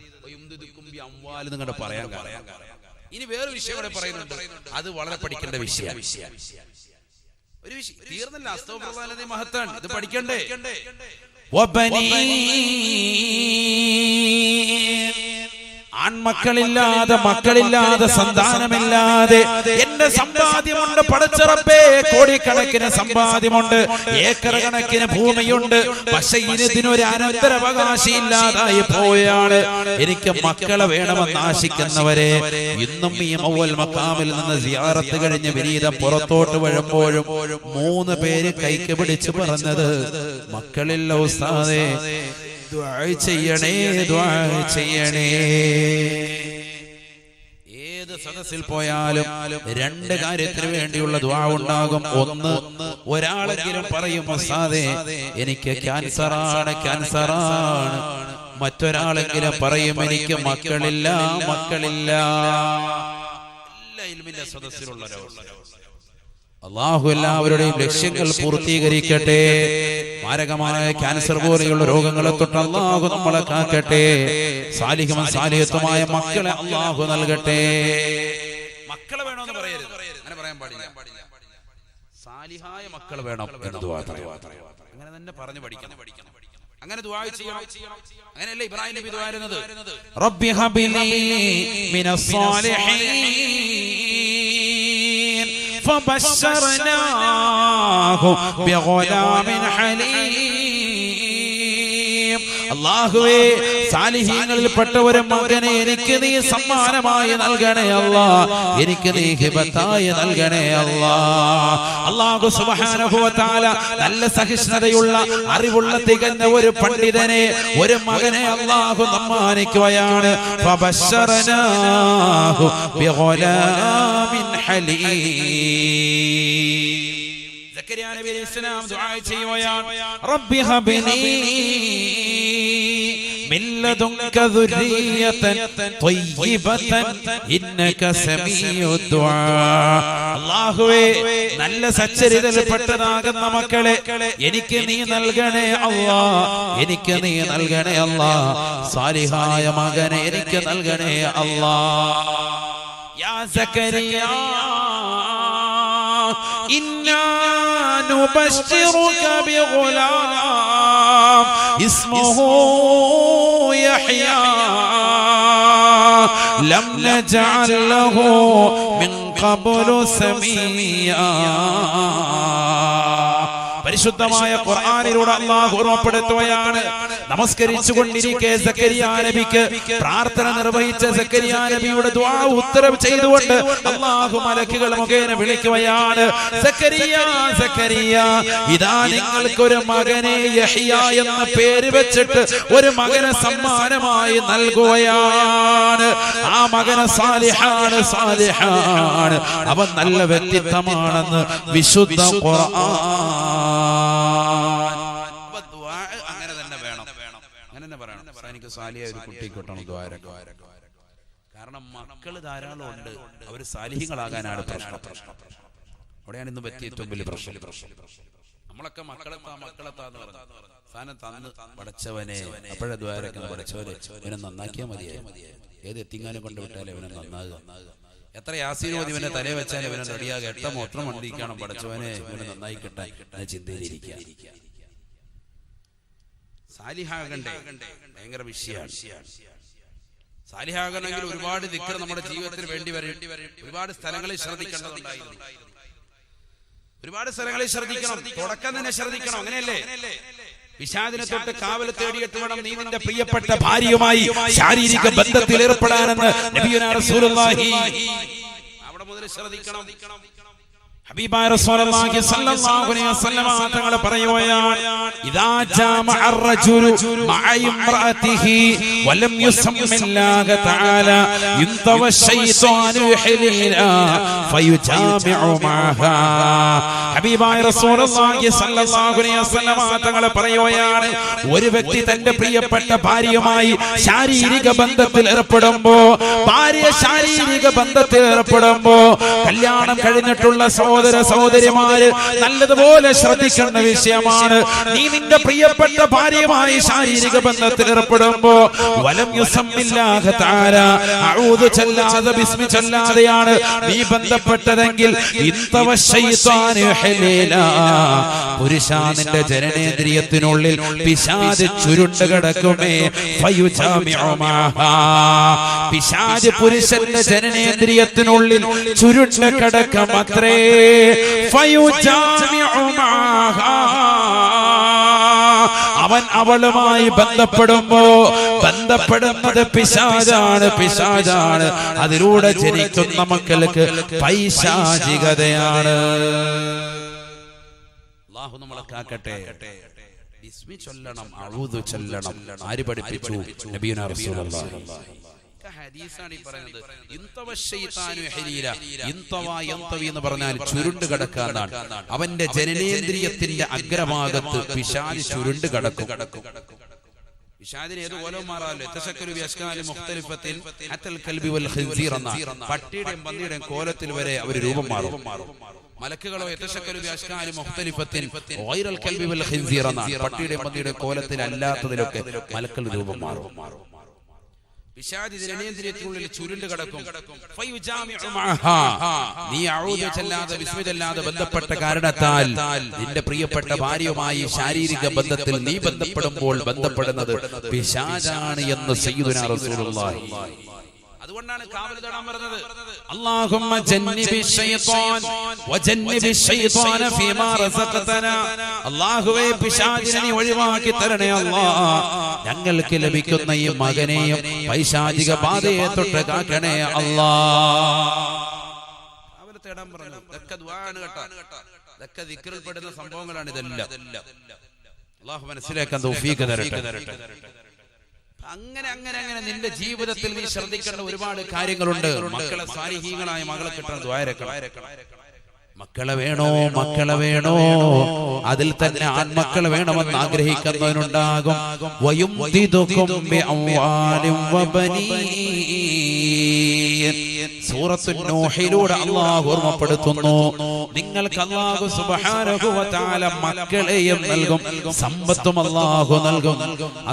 Speaker 1: അമ്വാൽ നിങ്ങളുടെ പറയാൻ കാരണം. ഇനി വേറൊരു വിഷയം കൂടെ പറയുന്നുണ്ട്, അത് വളരെ പഠിക്കേണ്ട വിഷയം. ഒരു വിഷയം തീർന്നില്ല. അസ്തഗ്ഫിറുല്ലാഹ് മഹത്താണ്, ഇത് പഠിക്കണ്ടേ.
Speaker 2: ആൺമക്കളില്ലാതെ, മക്കളില്ലാതെ, സന്താനമില്ലാതെ എന്റെ സമ്പാദ്യമുണ്ട് പടച്ചറപ്പേ, കോടിക്കണക്കിന് സമ്പാദ്യമുണ്ട്, ഏക്കർ കണക്കിന് ഭൂമിയുണ്ട്, പക്ഷെ ഇതിനൊരു അനന്തരാവകാശി ഇല്ലാതായി പോയാണ്. എനിക്ക് മക്കളെ വേണമെന്ന് ആശിക്കുന്നവരെ ഇന്നും ഈ മൗവൽ മഖാമിൽ നിന്ന് സിയാറത്ത് കഴിഞ്ഞ് വിനീതം പുറത്തോട്ട് വരുമ്പോഴും 3 പേര് കൈക്ക് പിടിച്ച് പറഞ്ഞത്, മക്കളില്ല ഉസ്താദേ, ദുആ ചെയ്യണേ, ദുആ ചെയ്യണേ. ഏത് സദസ്സിൽ പോയാലും 2 കാര്യത്തിന് വേണ്ടിയുള്ള ദുആ ഉണ്ടാകും. ഒന്ന്, ഒരാളെങ്കിലും പറയും ഉസ്താദേ എനിക്ക് ക്യാൻസറാണ്, ക്യാൻസറാണ്. മറ്റൊരാളെങ്കിലും പറയും എനിക്ക് മക്കളില്ല, മക്കളില്ല. എല്ലാ ഇൽമിന്റെ സദസ്സിലുള്ളവരോ അല്ലാഹു എല്ലാവരുടെയും ലക്ഷ്യങ്ങൾ പൂർത്തീകരിക്കട്ടെ. മാരകമായ ക്യാൻസർ പോലെയുള്ള രോഗങ്ങളെ തൊട്ട് അല്ലാഹു നമ്മളെ കാക്കട്ടെ. സാലിഹും സാലിഹത്തുമായ മക്കളെ അല്ലാഹു നൽകട്ടെ. മക്കളെ വേണമെന്ന് പറയരുത്, അങ്ങനെ പറയാൻ പാടില്ല. സാലിഹായ മക്കളെ വേണം എന്ന് ദുആ ചെയ്യണം. അങ്ങനെ തന്നെ പറഞ്ഞു പഠിക്കണം. അങ്ങനെ ദുആ ചെയ്യണം. അങ്ങനെയല്ലേ ഇബ്രാഹിം നബി ദുആ ചെയ്യുന്നത്, റബ്ബി ഹബ്ലി മിനസ് സാലിഹീൻ فبشرناه بغلام حليم. അല്ലാഹുവേ, സാലിഹീങ്ങളിൽപ്പെട്ട ഒരു മകനെ എനിക്ക് നീ സമ്മാനമായി നൽകണേ അല്ലാ, എനിക്ക് നീ ഹിബത്തായി നൽകണേ അല്ലാ. അല്ലാഹു സുബ്ഹാനഹു വ തആല നല്ല സഹിഷ്ണുതയുള്ള അറിവുള്ള തികഞ്ഞ ഒരു പണ്ഡിതനെ, ഒരു മകനെ അല്ലാഹു സമ്മാനിക്കുകയാണ്. ഫബശറനാഹു ബിഗുലാമിൻ ഹലീം. സക്കരിയ നബി അലൈഹിസ്സലാം ദുആ ചെയ്യുകയാണ്, റബ്ബി ഹബ്ലി മിൻ ലദുൻക ദുർരിയതൻ ത്വയ്യിബതൻ ഇന്നക സമീഉദ് ദുആ. അല്ലാഹുവേ, നല്ല സച്ചരിതയിൽപ്പെട്ടതാകുന്ന മക്കളെ എനിക്ക് നീ നൽകണേ അല്ലാ, എനിക്ക് നീ നൽകണേ അല്ലാ. സാലിഹായ മകനെ എനിക്ക് നൽകണേ അല്ലാ. യാ സക്കരിയ إنا نبشرك بغلام اسمه يحيى لم نجعل له من قبل سميا. പരിശുദ്ധമായ ഖുർആനിലൂടെ അല്ലാഹു ഓർമ്മപ്പെടുത്തുകയാണ്, നമസ്കരിച്ചുകൊണ്ടിരിക്കെ സക്കരിയ നബിക്ക് പ്രാർത്ഥന നിർവഹിച്ച സക്കരിയ നബിയുടെ ദുആ ഉത്തരം ചെയ്തുകൊണ്ട് അല്ലാഹു മലക്കുകൾ മുഖേന വിളിക്കുകയാണ്, സക്കരിയ, സക്കരിയ, ഇതാ നിങ്ങൾക്കൊരു മകനെ യഹ്യ എന്ന പേര് വെച്ചിട്ട് ഒരു മകനെ സമ്മാനമായി നൽകുകയാണ്. ആ മകനെ സാലിഹാണ്, സാലിഹാണ്, അവൻ നല്ല വ്യക്തിത്വമാണെന്ന് വിശുദ്ധ ഖുർആൻ. അങ്ങനെ തന്നെ വേണം, അങ്ങനെ തന്നെ പറയണം. എനിക്ക് സാലിഹായ ഒരു കുട്ടി കിട്ടണം ദ്വാര. കാരണം മക്കള് ധാരാളം ഉണ്ട്, അവര് സാലിഹ്യങ്ങളാകാനാണ് പ്രശ്നം. അവിടെയാണ് ഇന്ന് പറ്റിയ ഏറ്റവും വലിയ പ്രശ്നം. നമ്മളൊക്കെ മക്കളെത്താന്ന് പറഞ്ഞു സാധനം തന്ന് പടച്ചവനെ, അപ്പോഴേ ദ്വാരക്കണം, പടച്ചവനെ ഇവനെ നന്നാക്കിയാൽ മതിയായി. ഏത് എത്തിങ്ങാനും കൊണ്ട് വിട്ടാലും ഇവനെ നന്നാകുക. എത്ര യാസീനോദി ഇവനെ തലേ വെച്ചാൽ ഇവനെ റെഡിയാകുക. എട്ട മൊത്തം വണ്ടിരിക്കണം, പടച്ചവനെ ഇവനെ നന്നായി കിട്ടാൻ എന്ന ചിന്തയിലിരിക്കുക. സാലിഹാകണ്ടേ ഭയങ്കര വിഷയമാണ്. സാലിഹാകണമെങ്കിൽ ഒരുപാട് ദിക്ർ നമ്മുടെ ജീവിതത്തിൽ വേണ്ടി വരും. ഒരുപാട് സ്ഥലങ്ങളിൽ ശ്രദ്ധിക്കേണ്ടതുണ്ടായിരുന്നു. ഒരുപാട് സ്ഥലങ്ങളിൽ ശ്രദ്ധിക്കണം, തുടക്കം തന്നെ ശ്രദ്ധിക്കണം. അങ്ങനെയല്ലേ? പിശാചിനെ തൊട്ട് കാവൽ തേടിയിട്ട് വേണം നീ നിന്റെ പ്രിയപ്പെട്ട ഭാര്യയുമായി ശാരീരിക ബന്ധത്തിൽ ഏർപ്പെടാനെന്ന് നബിയുനാ റസൂലുള്ളാഹി. അവിടെ മുതൽ ശ്രദ്ധിക്കണം. ഹബീബായ റസൂലുള്ളാഹി സ്വല്ലല്ലാഹു അലൈഹി വസല്ലം തങ്ങൾ പറയുകയാണ് ഇദാ ജാമഅ അർ-റജുലു മഅ ഇംറഅതിഹി വലം യുസമ്മില്ലാഹ തആല യുന്തവ ശൈത്വാനു യഹ്ലിലാ ഫയുജാമിഉ മഅഹാ. ഹബീബായ റസൂലുള്ളാഹി സ്വല്ലല്ലാഹു അലൈഹി വസല്ലം തങ്ങൾ പറയുകയാണ് ഒരു വ്യക്തി തന്റെ പ്രിയപ്പെട്ട ഭാര്യയുമായി ശാരീരിക ബന്ധത്തിൽ ഏർപ്പെടുമ്പോൾ ഭാര്യ ശാരീരിക ബന്ധത്തിൽ ഏർപ്പെടുമ്പോൾ കല്യാണം കഴിഞ്ഞിട്ടുള്ള സഹോദരിമാര് നല്ലതുപോലെ ശ്രദ്ധിക്കേണ്ട വിഷയമാണ്. നീ നിന്റെ പ്രിയപ്പെട്ട ഭാര്യയുമായി ശാരീരിക ബന്ധത്തിൽ ഏർപ്പെടുമ്പോ വലം യുസമ്മില്ലാഹ തആല അഊദു ചൊല്ലാതെ ബിസ്മി ചൊല്ലാതെയാണ് നീ ബന്ധപ്പെട്ടതെങ്കിൽ ഇന്തവ ശൈത്വാനു ഹലീലാ പുരുഷാ നിന്റെ ജനനേന്ദ്രിയത്തിനുള്ളിൽ പിശാച് ചുരുണ്ട് കിടക്കുമേ ഫയുജാമിഉ മഅഹാ. പിശാച് പുരുഷന്റെ ജനനേന്ദ്രിയത്തിനുള്ളിൽ ചുരുണ്ട് കിടക്കമത്രേ. അവൻ അവളുമായി ബന്ധപ്പെടുന്നത് പിശാചാണ്. അതിലൂടെ ജനിക്കുന്ന മക്കൾക്ക് പൈശാചികതയാണ്. അല്ലാഹു നമ്മളെ കാക്കട്ടെ. ബിസ്മി ചൊല്ലണം, അഊദു ചൊല്ലണം. ആര് പഠിപ്പിച്ചു? നബിയുനാ റസൂലുള്ളാഹി. ഹദീസാണ് ഈ പറയുന്നത്. ഇന്തവ ശൈത്താനു ഹലീല. ഇന്തവ യന്തവി എന്ന് പറഞ്ഞാൽ ചുരുണ്ട് കിടക്കാന്നാണ്. അവന്റെ ജനനേന്ദ്രിയത്തിന്റെ അഗ്രഭാഗത്ത് പിശാച് ചുരുണ്ട് കിടക്കും. പിശാചിന് ഏത് കോലവും മാറാമല്ലോ. തശക്കലു ബിഅശ്കാലി മുഖ്തലിഫത്തിൻ ഹത്തൽ കൽബി വൽ ഖിൻസീർ എന്ന പട്ടിയുടെയും പന്നിയുടെയും കോലത്തിൽ വരെ അവർ രൂപം മാറും. മലക്കുകളോ യതശക്കലു ബിഅശ്കാലി മുഖ്തലിഫത്തിൻ ഗൈറൽ കൽബി വൽ ഖിൻസീർ എന്ന പട്ടിയുടെയും പന്നിയുടെയും കോലത്തിൽ അല്ലാത്തതിലൊക്കെ മലക്കൾ രൂപം മാറും. പിശാച് ജനനേന്ദ്രിയത്തിനുള്ളിൽ ചുരുണ്ട് കിടക്കും. നീ അഊദു ചൊല്ലാതെ ബിസ്മി ചൊല്ലാതെ ബന്ധപ്പെട്ട കാരണത്താൽ നിന്റെ പ്രിയപ്പെട്ട ഭാര്യയുമായി ശാരീരിക ബന്ധത്തിൽ നീ ബന്ധപ്പെടുമ്പോൾ ബന്ധപ്പെടുന്നത് പിശാചാണ് എന്ന് സയ്യിദുനാ റസൂലുള്ളാഹി. അതുകൊണ്ടാണ് കാവൽ തേടാൻ പറഞ്ഞത്. അല്ലാഹുമ്മ ജന്നിബി ശൈത്വാൻ വജന്നിബി ശൈത്വാന ഫീമാ റസഖതനാ. അല്ലാഹുവേ പിശാചിനെ നീ ഒഴിവാക്കി തരണേ അല്ലാഹ്. ഞങ്ങൾക്ക് ലഭിക്കുന്ന ഈ മകനെയും പൈശാചിക ബാധയെ തൊട്ട് കാക്കണേ അല്ലാഹ്. കാവൽ തേടാൻ പറഞ്ഞു. ഇതൊക്കെ ദുആണ് കേട്ടോ. ഇതൊക്കെ ദിക്റിൽ പെടുന്ന സംഭവങ്ങളാണ് ഇതെല്ലാം. അല്ലാഹു മനസ്സിലാക്കാൻ തൗഫീഖ് തരട്ടെ. അങ്ങനെ അങ്ങനെ അങ്ങനെ നിന്റെ ജീവിതത്തിൽ നീ ശ്രദ്ധിക്കേണ്ട ഒരുപാട് കാര്യങ്ങളുണ്ട്. മക്കളെ സാലിഹീങ്ങളായ മകളെ കിട്ടാൻ ദ്വാരക്കണം. മക്കളെ വേണോ അതിൽ തന്നെ ആൺമക്കളെ വേണമെന്ന് ആഗ്രഹിക്കുന്നവനുണ്ടാകും. സൂറത്തുൻ നൂഹിലൂടെ അല്ലാഹു ഓർമ്മപ്പെടുത്തുന്നു, നിങ്ങൾക്ക് അല്ലാഹു സുബ്ഹാനഹു വ തആല മക്കളെയും നൽകും, സമ്പത്തും അല്ലാഹു നൽകും.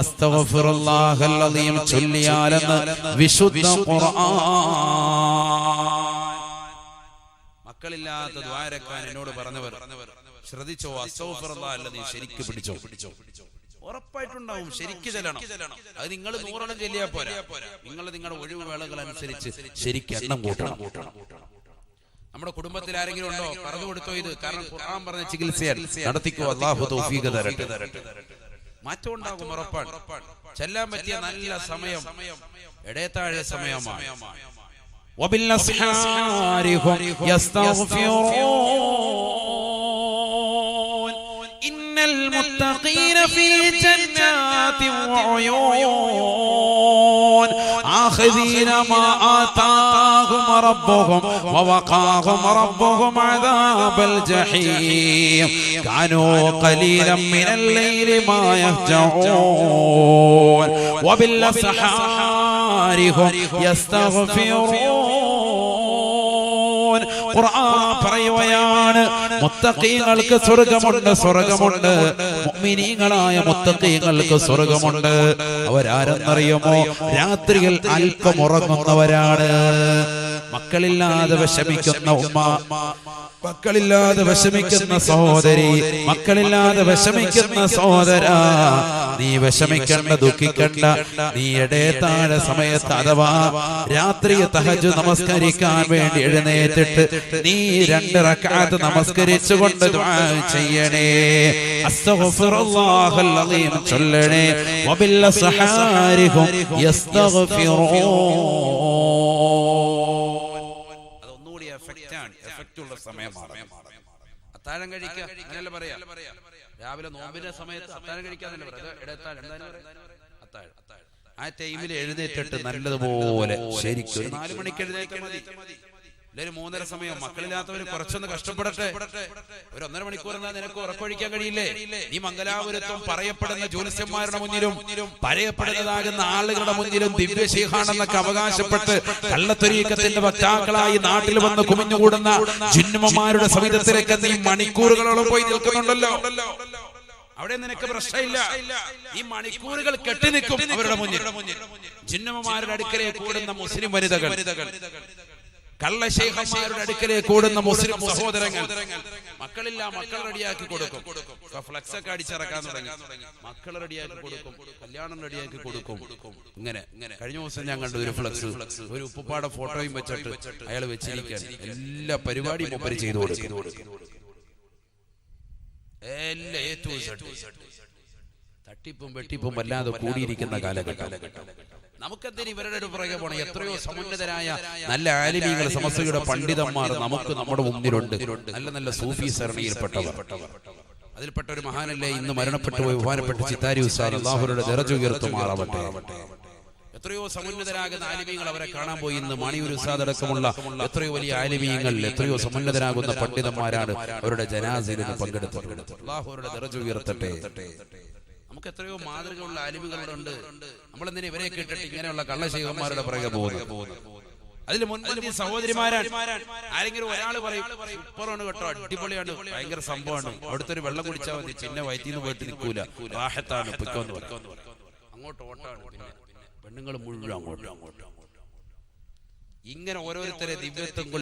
Speaker 2: അസ്തഗ്ഫിറുല്ലാഹൽ അദീം ചൊല്ലിയാലെന്ന് വിശുദ്ധ ഖുർആൻ. മക്കളില്ലാത്ത ദ്വാരക്കാൻ എന്നോട് പറഞ്ഞവർ ശ്രദ്ധിച്ചോ. അസ്തഗ്ഫിറുല്ലാഹ് അല്ലദീ ശരിക്ക് പിടിച്ചോ. ഉറപ്പായിട്ടുണ്ടാവും. ശരിക്ക് ചെല്ലണം. അത് നിങ്ങൾ 100 എണ്ണം ചെല്ലിയാ പോരാ. നിങ്ങൾ നിങ്ങളുടെ ഒഴിവ് വേളകൾ അനുസരിച്ച് ശരിക്ക് എണ്ണം കൂട്ടണം. നമ്മുടെ കുടുംബത്തിൽ ആരെങ്കിലും ഉണ്ടോ? പറഞ്ഞു കൊടുത്തോ ഇത്. കാരണം ഖുർആൻ പറഞ്ഞ ചികിത്സയാണ്. നടത്തിക്കോ. അല്ലാഹു തൗഫീഖ് തരട്ടെ. മാറ്റം ഉണ്ടാകും ഉറപ്പാണ്. ചെല്ലാൻ പറ്റിയ നല്ല സമയം ഇടയത്താഴെ സമയമാണ്. وبالأسحار هم يستغفرون إن المتقين في جنات وعيون آخذين ما آتاهم ربهم ووقاهم ربهم عذاب الجحيم كانوا قليلا من الليل ما يهجعون وبالأسحار هم يستغفرون. ഖുർആൻ പറയുകയാണ്, മുത്തഖീങ്ങൾക്ക് സ്വർഗ്ഗമുണ്ട്. മുഅ്മിനീങ്ങളായ മുത്തഖീങ്ങൾക്ക് സ്വർഗ്ഗമുണ്ട്. അവരാരെന്നറിയുമോ? രാത്രിയിൽ അല്പം ഉറങ്ങുന്നവരാണ്. മക്കളില്ലാതെ വിഷമിക്കുന്ന ഉമ്മ, മക്കളില്ലാതെ വിഷമിക്കുന്ന സഹോദരി, മക്കളില്ലാതെ വിഷമിക്കുന്ന സഹോദര, നീ വിഷമിക്കണ്ട, ദുഃഖിക്കണ്ട. നീ ഇടയത്താഴ സമയത്ത് അഥവാ രാത്രി തഹജ്ജുദ് നമസ്കരിക്കാൻ വേണ്ടി എഴുന്നേറ്റിട്ട് നീ 2 റക്അത്ത് നമസ്കരിച്ചുകൊണ്ട് ദുആ ചെയ്യണേ. അസ്തഗ്ഫിറുല്ലാഹൽ അദീം ചൊല്ലണേ. വബില്ലസ്ഹാരിഹും യസ്തഗ്ഫിറൂൻ. അതൊന്നുകൂടി എഫക്റ്റുള്ള സമയമാണ്. അത്താഴം കഴിക്കുക അങ്ങനെയല്ല പറയാ. രാവിലെ നോമ്പിന്റെ സമയത്ത് അത്താഴം കഴിക്കാന്നല്ല പറയാം. ഇടത്താഴം അത്താഴം. ആ ടൈമിൽ എഴുന്നേറ്റിട്ട് നല്ലതുപോലെ ശരിക്കും 4 മണിക്ക് എഴുന്നേറ്റാൽ മതി. ഒരു 3:30 സമയം. മക്കളില്ലാത്തവര് കുറച്ചൊന്ന് കഷ്ടപ്പെടട്ടെ. ഒരു 1.5 മണിക്കൂർ എന്നാൽ നിനക്ക് ഉറക്കൊഴിക്കാൻ കഴിയില്ലേ? ഈ മംഗലാപുരത്തും പറയപ്പെടുന്ന ജ്യോത്സ്യന്മാരുടെ മുന്നിലും പറയപ്പെടുന്നതാകുന്ന ആളുകളുടെ മുന്നിലും ദിവ്യശേഖാണെന്നൊക്കെ അവകാശപ്പെട്ട് കള്ളത്തൊരീക്കത്തിന്റെ വക്താക്കളായി നാട്ടിൽ വന്ന് കുമിഞ്ഞുകൂടുന്ന ജിന്നുമാരുടെ സവിധത്തിലേക്ക് നീ മണിക്കൂറുകളോളം പോയി നിൽക്കുന്നുണ്ടല്ലോ. അവിടെ നിനക്ക് പ്രശ്നമില്ല. ഈ മണിക്കൂറുകൾ കെട്ടിനിൽക്കും അവരുടെ മുന്നിൽ. ജിന്നുമാരുടെ അടുക്കലെ കൂടുന്ന മുസ്ലിം വനിതകൾ, കള്ളശൈഖന്മാരുടെ അടുക്കലെ കൂടുന്ന മുസ്ലിം സഹോദരങ്ങൾ, മക്കളില്ല, മക്കൾ റെഡിയാക്കി കൊടുക്കും. ഫ്ലക്സ് ഒക്കെ അടിച്ചിറക്കാൻ തുടങ്ങി. മക്കൾ റെഡിയാക്കി കൊടുക്കും, കല്യാണം റെഡിയാക്കി കൊടുക്കും. ഇങ്ങനെ കഴിഞ്ഞ ദിവസം ഞാൻ കണ്ടു ഒരു ഫ്ലക്സ്, ഒരു ഉപ്പുപ്പാടെ ഫോട്ടോയും വെച്ചിട്ട് അയാൾ വെച്ചിരിക്കാൻ. എല്ലാ പരിപാടിയും മുമ്പ് ചെയ്തു കൊടുക്കും. എല്ലാ തട്ടിപ്പും വെട്ടിപ്പും വല്ലാതെ കൂടിയിരിക്കുന്ന കാലഘട്ടം. നമുക്കെന്തിന് ഇവരുടെ ഒരു പുറകെ പോകണം? എത്രയോ സമുന്നതരായ നല്ല ആലിമീങ്ങൾ, സമസ്തയുടെ പണ്ഡിതന്മാർ നമുക്ക് നമ്മുടെ മുന്നിലുണ്ട്. നല്ല നല്ല സൂഫി സരണിയിൽപ്പെട്ടവർ. അതിൽപ്പെട്ട ഒരു മഹാനല്ലേ ഇന്ന് മരണപ്പെട്ടു പോയി ബഹുമാനപ്പെട്ട ചിത്താരി ഉസ്താദ്, അല്ലാഹുവിന്റെ ദറജ ഉയർത്തുമാറാവട്ടെ. എത്രയോ സമുന്നതരാകുന്ന ആലിമീങ്ങൾ അവരെ കാണാൻ പോയി. ഇന്ന് മാണിയൂർ ഉസ്താദ് അടക്കമുള്ള എത്രയോ വലിയ ആലിമീങ്ങൾ, എത്രയോ സമുന്നതരാകുന്ന പണ്ഡിതന്മാരാണ് അവരുടെ ജനാസയിൽ പങ്കെടുത്തത്. അല്ലാഹുവിന്റെ ദറജ ഉയർത്തട്ടെ. നമുക്ക് എത്രയോ മാതൃകയുള്ള ആലിമുകളുണ്ട്. നമ്മളെന്തിനാ ഇവരെ കേട്ടിട്ട് ഇങ്ങനെയുള്ള കള്ളശൈഖന്മാരുടെ പുറകെ പോകുന്നു? അതിൽ മുൻപന്തി സഹോദരിമാരാണ്. ആരെങ്കിലും ഒരാൾ പറയും സൂപ്പറാണ് കേട്ടോ, അടിപൊളിയാണ്, ഭയങ്കര സംഭവമാണ്, അവിടുത്തെ ഒരു വെള്ളം കുടിച്ചാൽ മതി, പിന്നെ വയറ്റിന്ന് പോയിട്ട് നിൽക്കൂല, റാഹത്താണ്, പൊയ്ക്കോന്ന് പറയും. അങ്ങോട്ട് ഓട്ടാണ്. പിന്നെ പെണ്ണുങ്ങൾ മുഴുവൻ അങ്ങോട്ടും. ഇങ്ങനെ ഓരോരുത്തരെ ദിവ്യത്വം